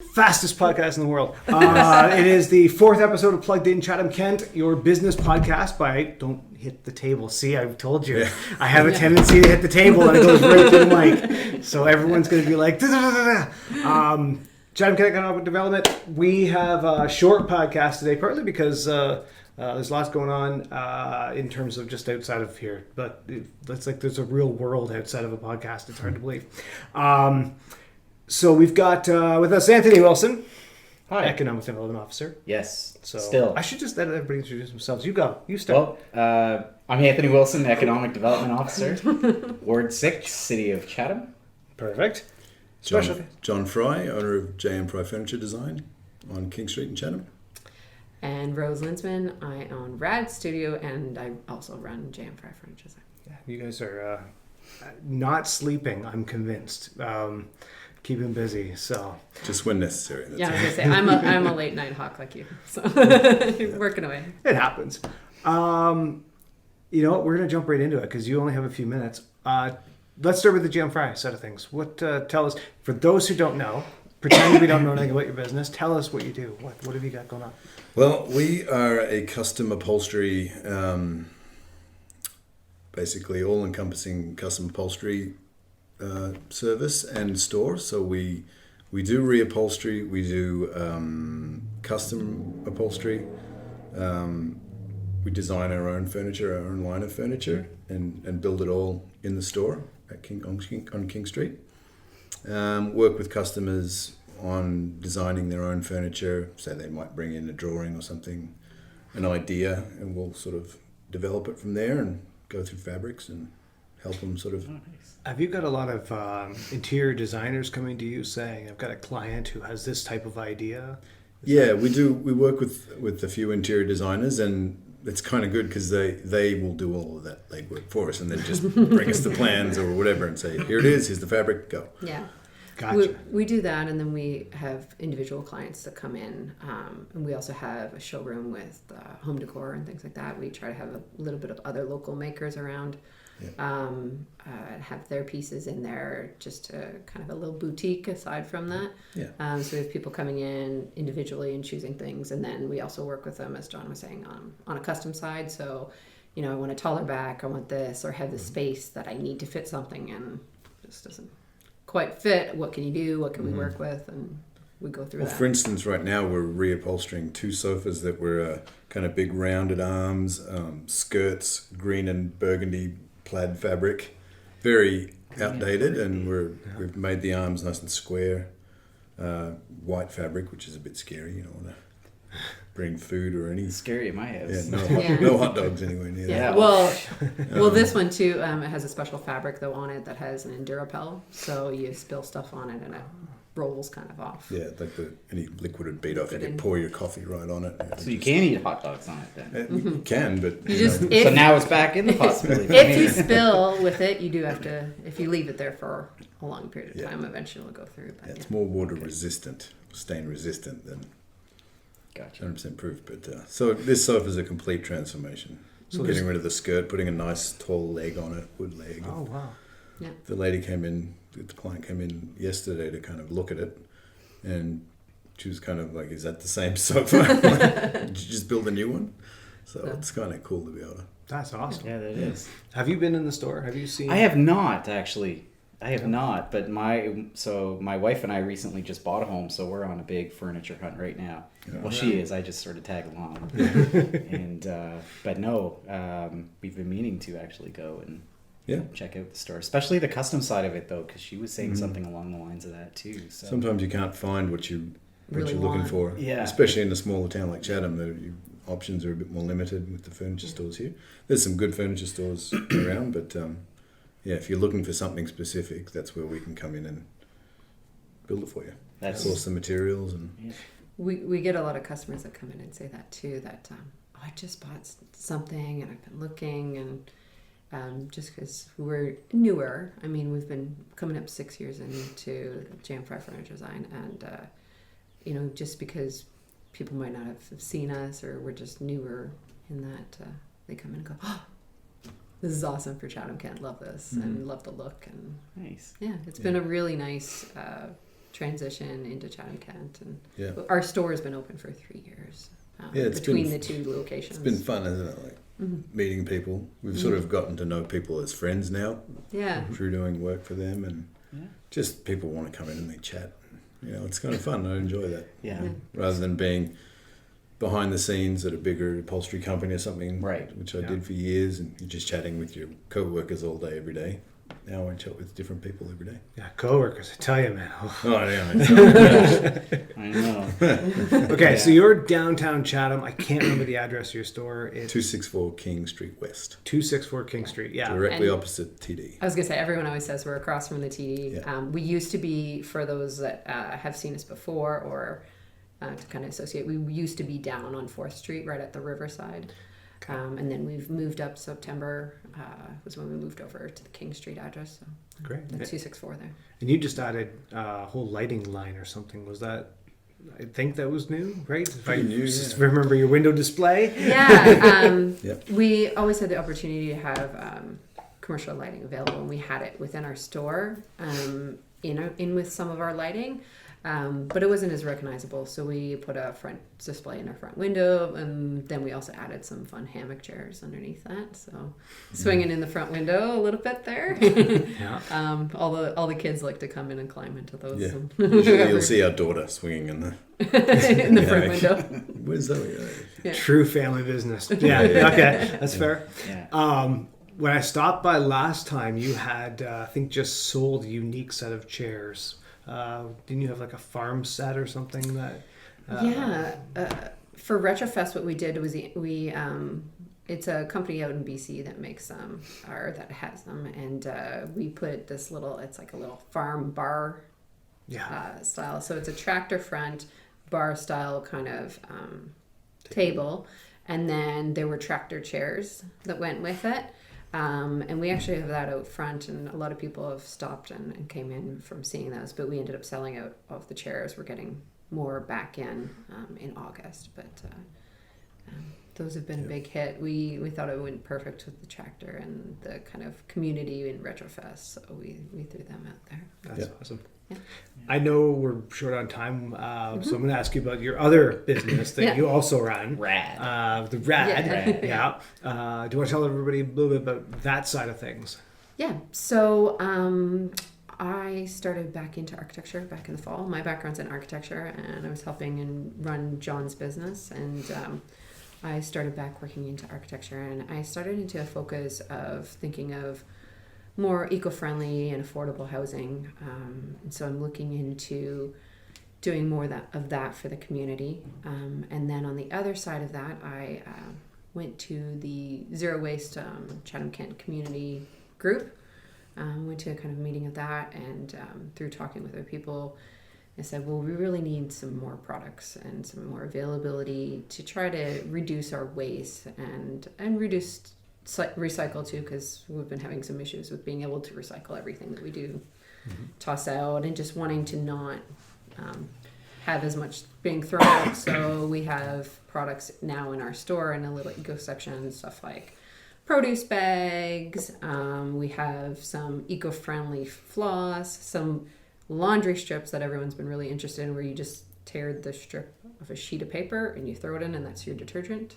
Fastest podcast in the world. It is the 4th episode of Plugged In Chatham-Kent, your business podcast by... Don't hit the table. See, I've told you. Yeah. I have a tendency to hit the table and it goes right to the mic. So everyone's going to be like... Chatham-Kent Economic Development. We have a short podcast today, partly because there's lots going on in terms of just outside of here. But it's like there's a real world outside of a podcast. It's hard to believe. So we've got with us Anthony Wilson, hi, Economic Development Officer. Yes. So still, I should just let everybody introduce themselves. You go. You start. Well, I'm Anthony Wilson, Economic Development Officer, Ward 6, City of Chatham. Perfect. John Fry, owner of J.M. Fry Furniture Design on King Street in Chatham. And Rose Linseman, I own Rad Studio, and I also run J.M. Fry Furniture Design. Yeah, you guys are not sleeping. I'm convinced. Keep him busy. So just when necessary. That's I was gonna say I'm a late night hawk like you, so working away. It happens. You know what? We're gonna jump right into it because you only have a few minutes. Let's start with the J.M. Fry side of things. What tell us for those who don't know? Pretend we don't know anything about your business. Tell us what you do. What have you got going on? Well, we are a custom upholstery, basically all-encompassing custom upholstery service and store. So we do reupholstery, we do custom upholstery, we design our own furniture, our own line of furniture, and build it all in the store at on King Street. Work with customers on designing their own furniture. So they might bring in a drawing or something, an idea, and we'll sort of develop it from there and go through fabrics and help them sort of... Have you got a lot of interior designers coming to you saying, I've got a client who has this type of idea? We do. We work with a few interior designers, and it's kind of good because they will do all of that legwork for us and then just bring us the plans or whatever and say, here it is, here's the fabric, go. Yeah. Gotcha. We do that, and then we have individual clients that come in, and we also have a showroom with home decor and things like that. We try to have a little bit of other local makers around. Yeah. Have their pieces in there, just to kind of a little boutique aside from that. Yeah. So we have people coming in individually and choosing things, and then we also work with them, as John was saying, on a custom side. So, you know, I want a taller back, I want this, or have the space that I need to fit something, and it just doesn't quite fit. What can you do? What can we work with? And we go through that. For instance, right now we're reupholstering 2 sofas that were kind of big rounded arms, skirts, green and burgundy plaid fabric, very outdated, and we've made the arms nice and square, white fabric, which is a bit scary. You don't want to bring food or any... Scary at my house. Yeah, no hot dogs anywhere near that. Well, this one too, it has a special fabric though on it that has an Endurapel, so you spill stuff on it and it rolls kind of off. Yeah, like any liquid would beat off. You can pour your coffee right on it. So you can eat hot dogs on it then? You can, but... So now it's back in the possibility. If you spill with it, you do have to, if you leave it there for a long period of time, eventually it'll go through. But it's more water resistant, stain resistant than 100% proof. But so this sofa is a complete transformation. So getting rid of the skirt, putting a nice tall leg on it, wood leg. Oh, wow. Yeah. The client came in yesterday to kind of look at it, and she was kind of like, is that the same sofa? Did you just build a new one? So it's kind of cool to be able to... That's awesome. Yeah, that is. Have you been in the store? Have you seen... I have not, actually. I have not, but my wife and I recently just bought a home, so we're on a big furniture hunt right now. Yeah. Well, she is. I just sort of tag along. And but no, we've been meaning to actually go and check out the store, especially the custom side of it, though, because she was saying something along the lines of that too. So. Sometimes you can't find what you're looking for, yeah. Especially in a smaller town like Chatham. The options are a bit more limited with the furniture stores here. There's some good furniture stores around, but if you're looking for something specific, that's where we can come in and build it for you. Source the materials and. Yeah. We get a lot of customers that come in and say that too. That I just bought something and I've been looking and just because we're newer. I mean, we've been coming up 6 years into J.M. Fry Furniture Design, and just because people might not have seen us or we're just newer in that, they come in and go, oh, this is awesome for Chatham-Kent. Love this and love the look. And nice. Yeah, it's been a really nice transition into Chatham-Kent, and Yeah. our store has been open for 3 years. It's between been- the two locations. It's been fun, hasn't it? Like meeting people. We've sort of gotten to know people as friends now Yeah. through doing work for them, and just people want to come in and they chat. You know, it's kind of fun. I enjoy that. Yeah. Rather than being behind the scenes at a bigger upholstery company or something, Right. which I did for years, and you're just chatting with your co-workers all day, every day. Now I chat with different people every day. Yeah, coworkers, I tell you, man. Oh. Oh, yeah. I know. Okay, so you're downtown Chatham. I can't remember the address of your store. It's 264 King Street West, 264 King Street. Yeah. directly And- opposite TD. I was gonna say, everyone always says we're across from the TD. Yeah. We used to be, for those that have seen us before or to kind of associate, we used to be down on 4th Street, right at the riverside. And then we've moved up. September was when we moved over to the King Street address. So Great. the 264 there. And you just added a whole lighting line or something. Was that? I think that was new, right? If I Pretty new, just yeah. remember your window display. Yeah. Yep. We always had the opportunity to have commercial lighting available, and we had it within our store, in with some of our lighting. But it wasn't as recognizable, so we put a front display in our front window, and then we also added some fun hammock chairs underneath that. So swinging in the front window a little bit there. Yeah. All the kids like to come in and climb into those. Yeah. And Usually you'll see our daughter swinging in the in the front window. Where's that? Yeah. True family business. Yeah. Okay, that's fair. Yeah. When I stopped by last time, you had I think just sold a unique set of chairs. Didn't you have like a farm set or something that? For Retrofest, what we did was we it's a company out in BC that makes them or that has them, and we put this little. It's like a little farm bar style. So it's a tractor front bar style kind of table, and then there were tractor chairs that went with it. And we actually have that out front, and a lot of people have stopped and came in from seeing those, but we ended up selling out of the chairs. We're getting more back in August, but those have been a big hit. We thought it went perfect with the tractor and the kind of community in Retrofest, so we threw them out there. That's awesome. Yeah. I know we're short on time, so I'm going to ask you about your other business that you also run. Rad. The Rad. Yeah. Do you want to tell everybody a little bit about that side of things? Yeah. So I started back into architecture back in the fall. My background's in architecture, and I was helping and run John's business, and I started back working into architecture, and I started into a focus of thinking of more eco-friendly and affordable housing. And so I'm looking into doing more of that for the community. And then on the other side of that, I went to the Zero Waste Chatham-Kent community group. Went to a kind of meeting of that, and through talking with other people, I said, well, we really need some more products and some more availability to try to reduce our waste and reduce recycle too, because we've been having some issues with being able to recycle everything that we do toss out, and just wanting to not have as much being thrown out. So we have products now in our store in a little eco section, stuff like produce bags. We have some eco-friendly floss, some laundry strips that everyone's been really interested in, where you just tear the strip of a sheet of paper and you throw it in, and that's your detergent.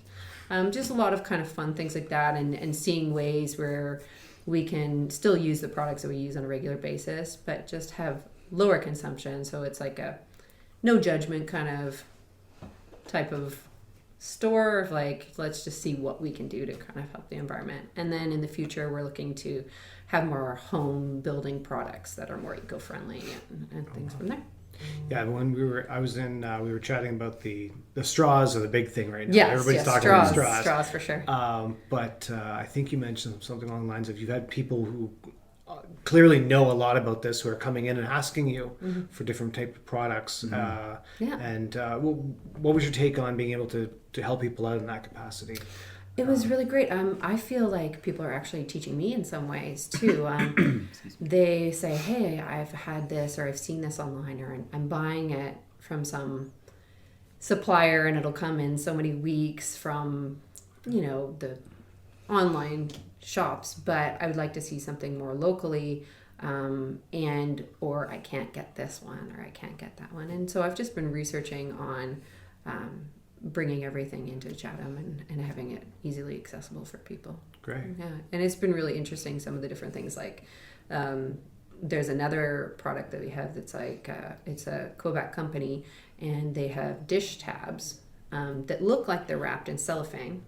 Just a lot of kind of fun things like that, and seeing ways where we can still use the products that we use on a regular basis, but just have lower consumption. So it's like a no judgment kind of type of store of like, let's just see what we can do to kind of help the environment. And then in the future, we're looking to have more home building products that are more eco-friendly and things from there. Yeah, when we were chatting about the straws are the big thing right now. Yes, Everybody's talking about straws. Straws for sure. But I think you mentioned something along the lines of you've had people who clearly know a lot about this who are coming in and asking you for different type of products. And what was your take on being able to help people out in that capacity? It was really great. I feel like people are actually teaching me in some ways too. They say, hey, I've had this, or I've seen this online, or I'm buying it from some supplier and it'll come in so many weeks from, the online shops, but I would like to see something more locally. or I can't get this one, or I can't get that one. And so I've just been researching on bringing everything into Chatham and having it easily accessible for people. Great. Yeah, and it's been really interesting, some of the different things, like there's another product that we have that's like, it's a Quebec company, and they have dish tabs that look like they're wrapped in cellophane,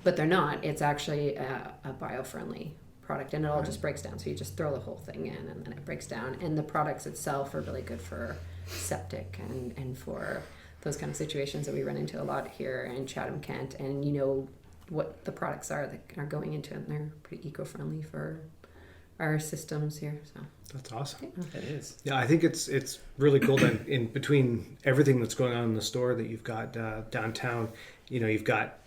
but they're not. It's actually a bio-friendly product, and it all just breaks down. So you just throw the whole thing in, and then it breaks down. And the products itself are really good for septic and for those kind of situations that we run into a lot here in Chatham-Kent. And you know what the products are that are going into it, and they're pretty eco-friendly for our systems here. So That's awesome. It is. Yeah, I think it's really cool that in between everything that's going on in the store that you've got downtown, you know, you've got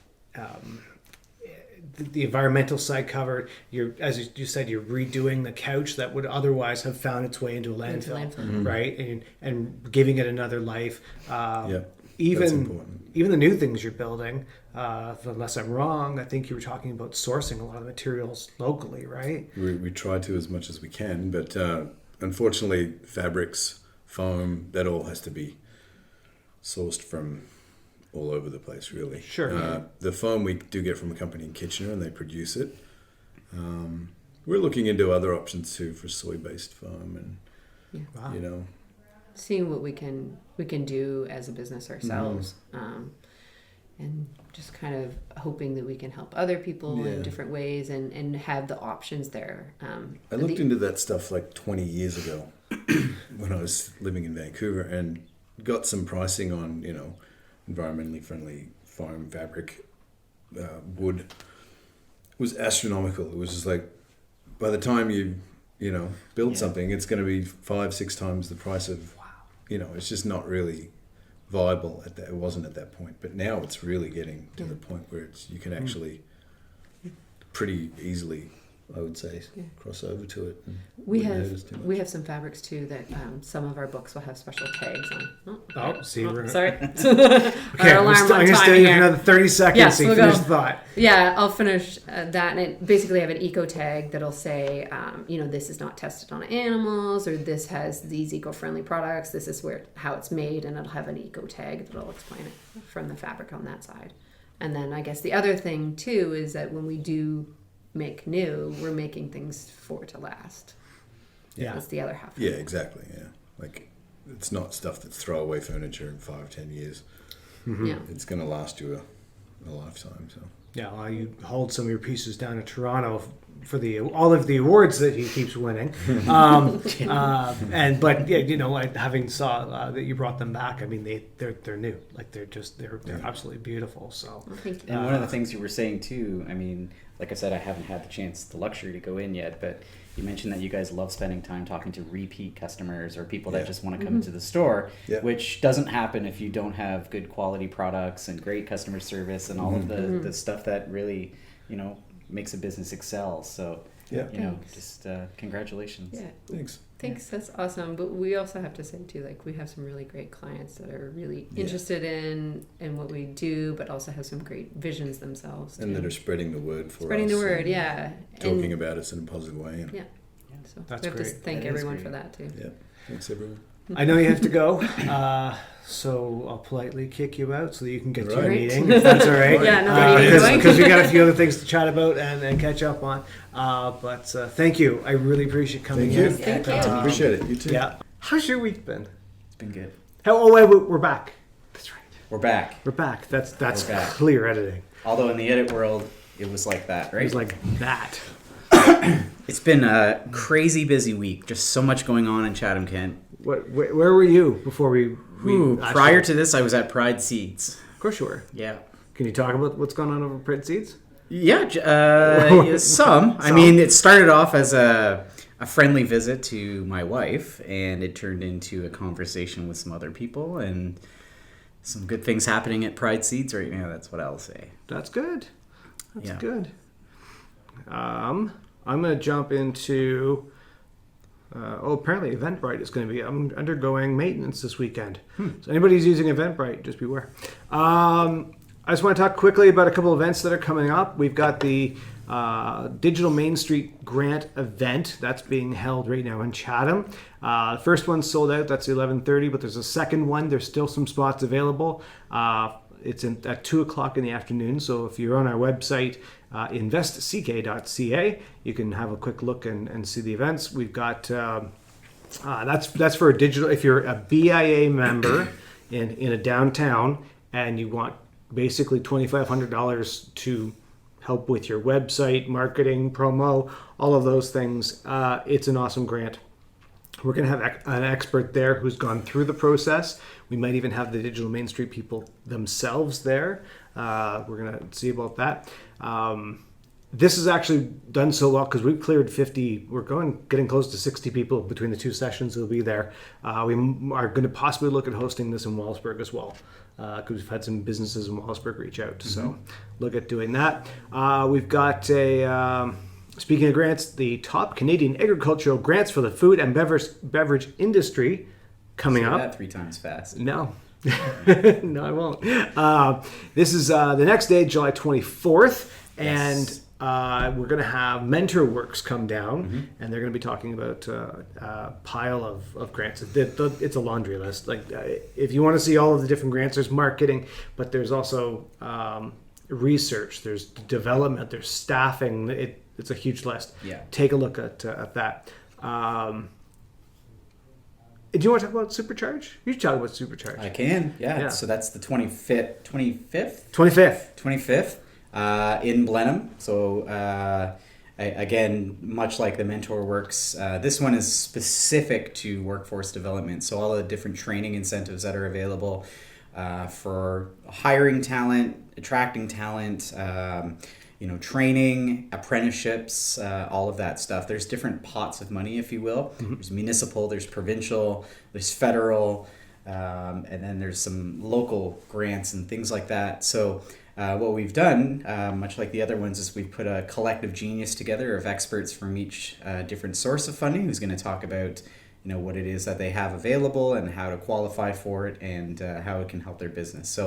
the environmental side covered. You're, as you said, you're redoing the couch that would otherwise have found its way into a landfill, right? And giving it another life. That's Even important. the new things you're building, unless I'm wrong, I think you were talking about sourcing a lot of materials locally, right? We try to as much as we can, but unfortunately, fabrics, foam, that all has to be sourced from all over the place, really. Sure. The foam we do get from a company in Kitchener, and they produce it. We're looking into other options too for soy-based foam, and Wow. you know, seeing what we can do as a business ourselves, and just kind of hoping that we can help other people in different ways and have the options there. I looked into that stuff like 20 years ago when I was living in Vancouver, and got some pricing on, you know, environmentally friendly foam fabric, wood. It was astronomical. It was just like, by the time you know, build something, it's going to be 5-6 times the price of, you know, it's just not really viable at that. It wasn't at that point, but now it's really getting to the point where you can actually pretty easily, I would say, cross over to it. And We wouldn't hurt us too have much. we have some fabrics too that some of our books will have special tags on. Okay, Sorry. I'm alarm going on to time stay here. for another 30 seconds Yes, so you we'll finish go. the thought. Yeah, I'll finish that, and it basically have an eco tag that'll say, you know, this is not tested on animals, or this has these eco-friendly products. This is how it's made, and it'll have an eco tag that'll explain it from the fabric on that side. And then I guess the other thing too is that when we do make new, we're making things for it to last. Yeah. That's the other half. Yeah, exactly. Yeah, like it's not stuff that's throwaway furniture in 5-10 years. Yeah. It's going to last you a lifetime. So Yeah, well, you hold some of your pieces down in Toronto for all of the awards that he keeps winning. But yeah, you know, having saw that you brought them back, I mean, they're new, like they're absolutely beautiful. So Well, thank you. And one of the things you were saying too, I mean, like I said, I haven't had the luxury to go in yet, but you mentioned that you guys love spending time talking to repeat customers or people that just want to come into the store, which doesn't happen if you don't have good quality products and great customer service and all of the stuff that really, you know, makes a business excel. So, you know, just congratulations. Yeah. thanks. Thanks, that's awesome. But we also have to say too, like, we have some really great clients that are really interested in what we do, but also have some great visions themselves too. And that are spreading the word for Spreading us. the word, and yeah. Talking And, about us in a positive way. And so That's we have great. to thank That is everyone great. for that too. yeah, thanks everyone. I know you have to go, so I'll politely kick you out so that you can get to your Right. meeting, if that's all right. Yeah, no, what are you doing? Because we got a few other things to chat about and catch up on. But thank you. I really appreciate coming Thank you. in. Thank you. Appreciate it. You too. Yeah. How's your week been? It's been good. We're back. That's right. We're back. We're back. That's We're back. clear editing. Although in the edit world, it was like that, right? It was like that. It's been a crazy busy week. Just so much going on in Chatham-Kent. Where were you before we Prior to this, I was at Pride Seeds. Of course you were. Yeah. Can you talk about what's going on over Pride Seeds? Yeah, some. I mean, it started off as a friendly visit to my wife, and it turned into a conversation with some other people, and some good things happening at Pride Seeds right now. That's what I'll say. That's good. That's Yeah. good. I'm going to jump into... apparently Eventbrite is going to be undergoing maintenance this weekend. So anybody who's using Eventbrite, just beware. I just want to talk quickly about a couple events that are coming up. We've got the Digital Main Street Grant event that's being held right now in Chatham. First one's sold out. That's 11:30, but there's a second one. There's still some spots available. It's at 2 o'clock in the afternoon. So if you're on our website, investck.ca, you can have a quick look and see the events. We've got that's for a digital. If you're a BIA member in a downtown and you want basically $2,500 to help with your website, marketing, promo, all of those things, it's an awesome grant. We're going to have an expert there who's gone through the process. We might even have the Digital Main Street people themselves there. We're going to see about that. This is actually done so well because we've cleared 50. We're getting close to 60 people between the two sessions who'll be there. We are going to possibly look at hosting this in Wallaceburg as well, because we've had some businesses in Wallaceburg reach out. So look at doing that. We've got speaking of grants, the top Canadian agricultural grants for the food and beverage industry coming up. That 3 times fast. No. No, I won't. This is the next day, July 24th, and we're going to have MentorWorks come down, and they're going to be talking about a pile of grants. It's a laundry list. Like, if you want to see all of the different grants, there's marketing, but there's also research, there's development, there's staffing. It's a huge list. Yeah. Take a look at that. Do you want to talk about Supercharge? You should talk about Supercharge. I can, yeah. So that's the 25th? 25th in Blenheim. So again, much like the MentorWorks, this one is specific to workforce development. So all the different training incentives that are available for hiring talent, attracting talent, training, apprenticeships, all of that stuff. There's different pots of money, if you will. There's municipal, there's provincial, there's federal, and then there's some local grants and things like that. So what we've done, much like the other ones, is we've put a collective genius together of experts from each different source of funding who's going to talk about what it is that they have available and how to qualify for it and how it can help their business.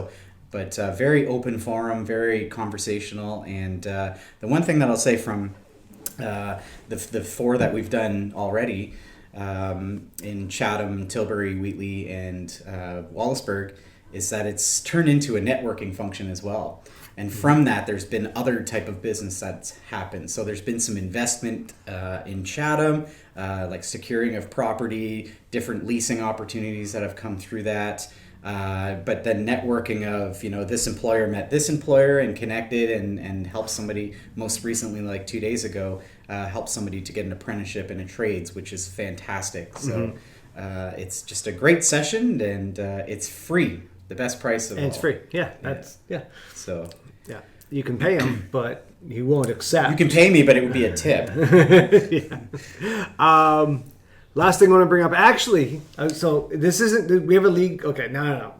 But very open forum, very conversational. And the one thing that I'll say from the 4 that we've done already in Chatham, Tilbury, Wheatley, and Wallaceburg is that it's turned into a networking function as well. And from that, there's been other type of business that's happened. So there's been some investment in Chatham, like securing of property, different leasing opportunities that have come through that. But then networking of, this employer met this employer and connected and helped somebody, most recently, like 2 days ago, helped somebody to get an apprenticeship in a trades, which is fantastic. So it's just a great session, and it's free, the best price of all. And it's free. Yeah. So yeah, you can pay him, but he won't accept. you can pay me, but it would be a tip. Last thing I want to bring up, actually, so this isn't, we have a league. Okay, no.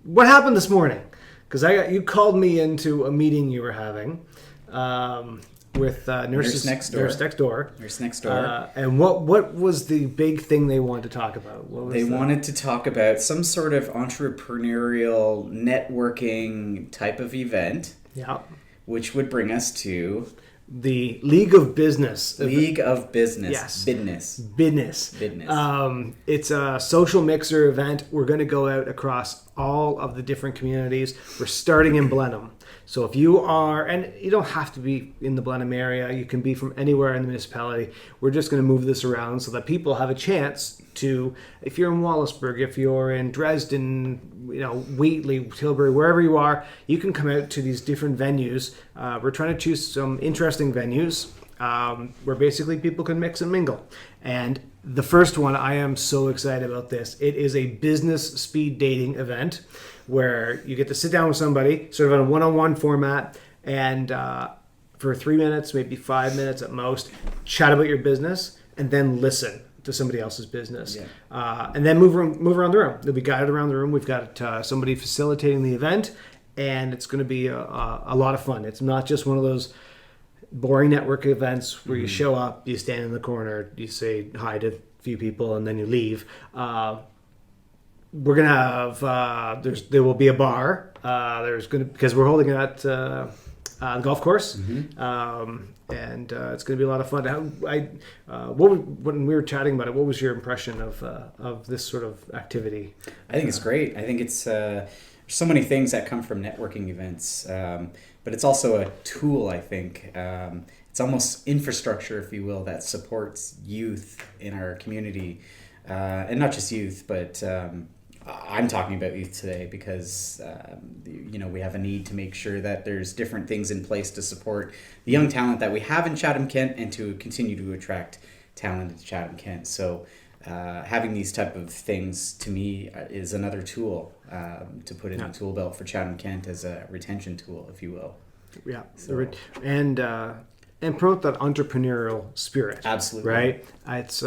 What happened this morning? Because you called me into a meeting you were having with Nurse Next Door. And what was the big thing they wanted to talk about? They wanted to talk about some sort of entrepreneurial networking type of event. Yeah. Which would bring us to the League of Business. Yes. Business. It's a social mixer event. We're going to go out across all of the different communities. We're starting in Blenheim. So if you are, and you don't have to be in the Blenheim area, you can be from anywhere in the municipality. We're just going to move this around so that people have a chance to, if you're in Wallaceburg, if you're in Dresden, Wheatley, Tilbury, wherever you are, you can come out to these different venues. We're trying to choose some interesting venues where basically people can mix and mingle. And the first one, I am so excited about this. It is a business speed dating event where you get to sit down with somebody, sort of in a one-on-one format, and for 3 minutes, maybe 5 minutes at most, chat about your business, and then listen to somebody else's business. Yeah. And then move around the room. They'll be guided around the room. We've got somebody facilitating the event, and it's going to be a lot of fun. It's not just one of those boring network events where you show up, you stand in the corner, you say hi to a few people, and then you leave. We're gonna have there will be a bar. Because we're holding it at the golf course, and it's going to be a lot of fun. When we were chatting about it, what was your impression of this sort of activity? I think it's great. I think it's there's so many things that come from networking events, but it's also a tool. I think it's almost infrastructure, if you will, that supports youth in our community, and not just youth, but I'm talking about youth today because we have a need to make sure that there's different things in place to support the young talent that we have in Chatham-Kent and to continue to attract talent into Chatham-Kent. So having these type of things to me is another tool to put in the tool belt for Chatham-Kent as a retention tool, if you will. Yeah, So, and promote that entrepreneurial spirit. absolutely. Right. It's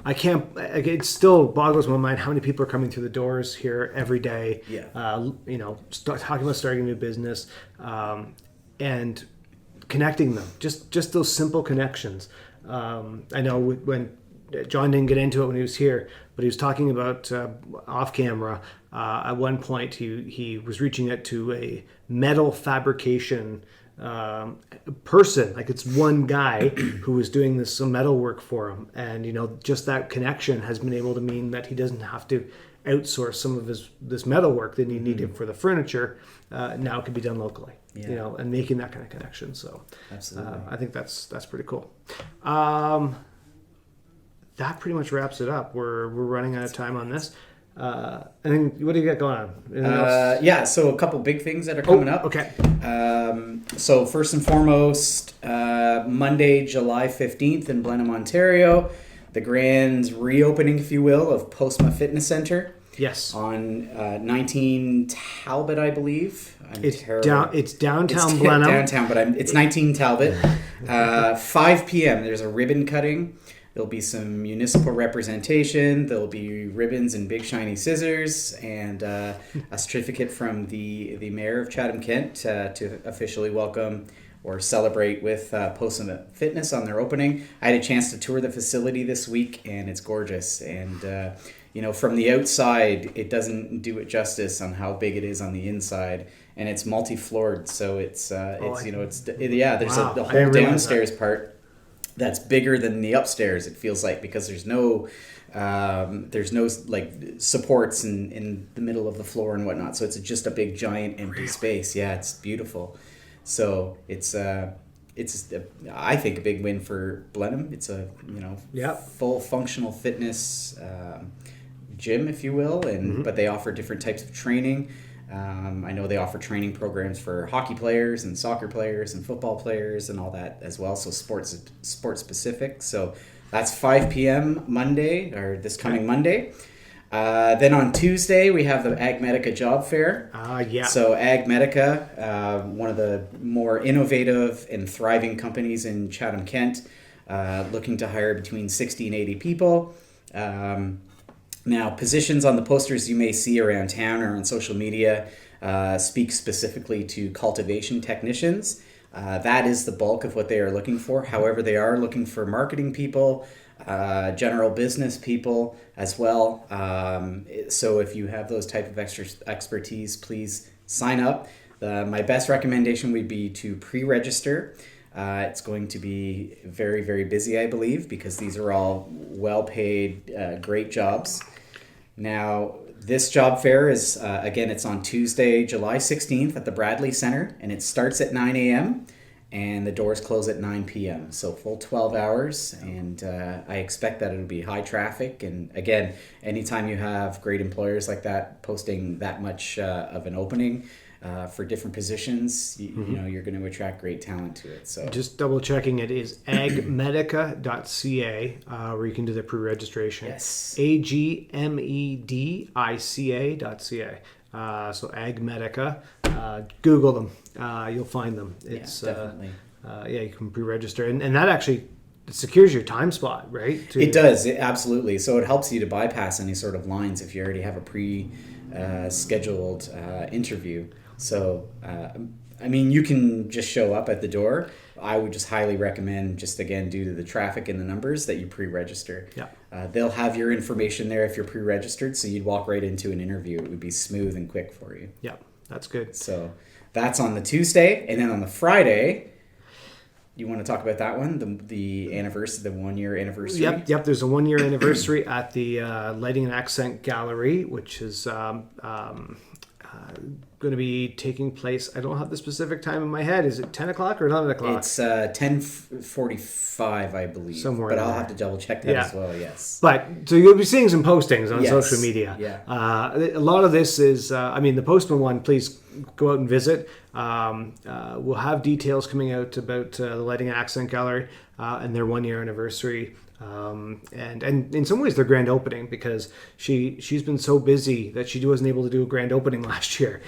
I can't. It still boggles my mind how many people are coming through the doors here every day. Yeah. Talking about starting a new business, and connecting them. Just those simple connections. I know when John didn't get into it when he was here, but he was talking about off camera. At one point, he was reaching out to a metal fabrication person, like it's one guy who was doing some metal work for him, and just that connection has been able to mean that he doesn't have to outsource some of this metal work that he needed for the furniture. Now it can be done locally, and making that kind of connection. So Absolutely. I think that's pretty cool. That pretty much wraps it up. We're running out of time on this. I think, what do you got going on? Anything else? So a couple big things that are coming up. Okay. So first and foremost, Monday, July 15th in Blenheim, Ontario, the grand reopening, if you will, of Postma Fitness Center Yes. on 19 Talbot, I believe. It's downtown It's Blenheim. downtown, but it's 19 Talbot. 5 p.m. There's a ribbon cutting. There'll be some municipal representation. There'll be ribbons and big shiny scissors, and a certificate from the mayor of Chatham-Kent to officially welcome or celebrate with Postma Fitness on their opening. I had a chance to tour the facility this week, and it's gorgeous. And from the outside, it doesn't do it justice on how big it is on the inside, and it's multi-floored. So there's Wow, the I whole didn't realize downstairs part that's bigger than the upstairs, it feels like, because there's no like supports in the middle of the floor and whatnot. So it's just a big giant empty space. Yeah, it's beautiful. So it's I think a big win for Blenheim. It's a full functional fitness gym, if you will, and but they offer different types of training. I know they offer training programs for hockey players and soccer players and football players and all that as well. So sports specific. So that's 5 p.m. Monday, or this coming Monday. Then on Tuesday we have the Ag Medica Job Fair. So Ag Medica, one of the more innovative and thriving companies in Chatham-Kent, looking to hire between 60 and 80 people. Now, positions on the posters you may see around town or on social media speak specifically to cultivation technicians. That is the bulk of what they are looking for. However, they are looking for marketing people, general business people as well. So if you have those type of expertise, please sign up. My best recommendation would be to pre-register. It's going to be very, very busy, I believe, because these are all well-paid, great jobs. Now, this job fair is, again, it's on Tuesday, July 16th at the Bradley Center, and it starts at 9 a.m. and the doors close at 9 p.m. So full 12 hours, and I expect that it'll be high traffic. And again, anytime you have great employers like that posting that much of an opening, for different positions, you're going to attract great talent to it. So just double checking, it is agmedica.ca, where you can do the pre-registration. Yes. agmedica.ca. So Ag Medica, Google them, you'll find them. It's definitely. You can pre-register, and that actually secures your time slot, right? It does, absolutely. So it helps you to bypass any sort of lines if you already have a scheduled interview. So, you can just show up at the door. I would just highly recommend, just again, due to the traffic and the numbers, that you pre-register. Yeah. They'll have your information there if you're pre-registered, so you'd walk right into an interview. It would be smooth and quick for you. Yeah, that's good. So that's on the Tuesday, and then on the Friday. You want to talk about that one, the anniversary, the 1 year anniversary? Yep. There's a 1 year anniversary at the Lighting and Accent Gallery, which is going to be taking place. I don't have the specific time in my head. Is it 10 o'clock or 11 o'clock? It's 10:45, I believe. Somewhere but in I'll there. have to double check that as well. Yes. But so you'll be seeing some postings on Yes. social media. Yeah. A lot of this is, the Postman one, please go out and visit. We'll have details coming out about the Lighting and Accent Gallery and their 1 year anniversary. And in some ways their grand opening, because she's been so busy that she wasn't able to do a grand opening last year,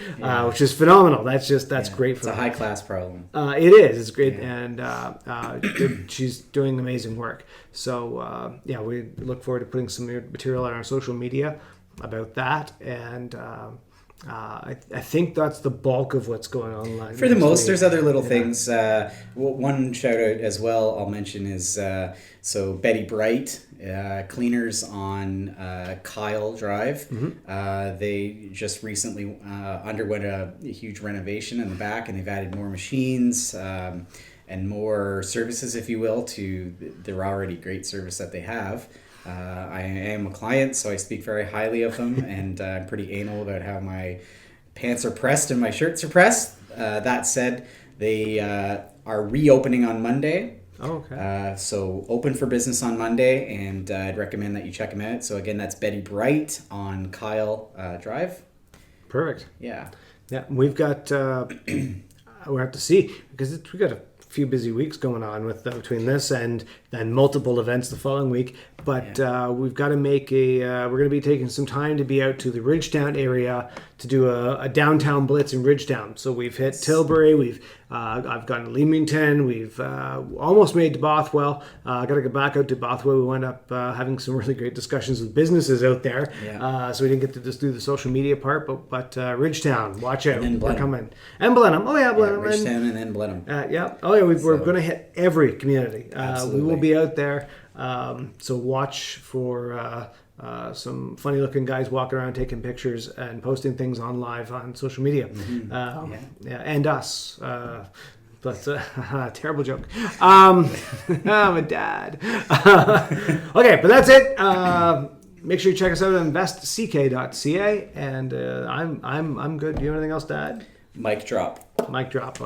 which is phenomenal. That's great for It's a her. high class problem. It is. It's great, Yeah. and she's doing amazing work. So we look forward to putting some material on our social media about that, and I think that's the bulk of what's going on. For the most, there's other little things. One shout out as well I'll mention is so Betty Bright, cleaners on Kyle Drive. Mm-hmm. They just recently underwent a huge renovation in the back, and they've added more machines and more services, if you will, to their already great service that they have. I am a client, so I speak very highly of them, and I'm pretty anal about how my pants are pressed and my shirts are pressed. That said, they are reopening on Monday. Oh, okay. So open for business on Monday, and I'd recommend that you check them out. So again, that's Betty Bright on Kyle Drive. Perfect. Yeah. Yeah, we've got. We'll have to see, because we got a few busy weeks going on with between this and then multiple events the following week. But we've got to make we're going to be taking some time to be out to the Ridgetown area to do a downtown blitz in Ridgetown. So we've hit Tilbury, I've gone to Leamington, we've almost made to Bothwell. Got to go back out to Bothwell. We wound up having some really great discussions with businesses out there. Yeah. So we didn't get to just do the social media part, but Ridgetown, watch out. And then We're Blenheim. coming. And Blenheim. Oh yeah, Blenheim. Ridgetown and then Blenheim. We're going to hit every community. We Absolutely. will be out there. So watch for some funny looking guys walking around taking pictures and posting things on live on social media. And us. But terrible joke. I'm a dad. Okay, but that's it. Make sure you check us out at investck.ca. And I'm good. Do you have anything else to add? Mic drop. Mic drop.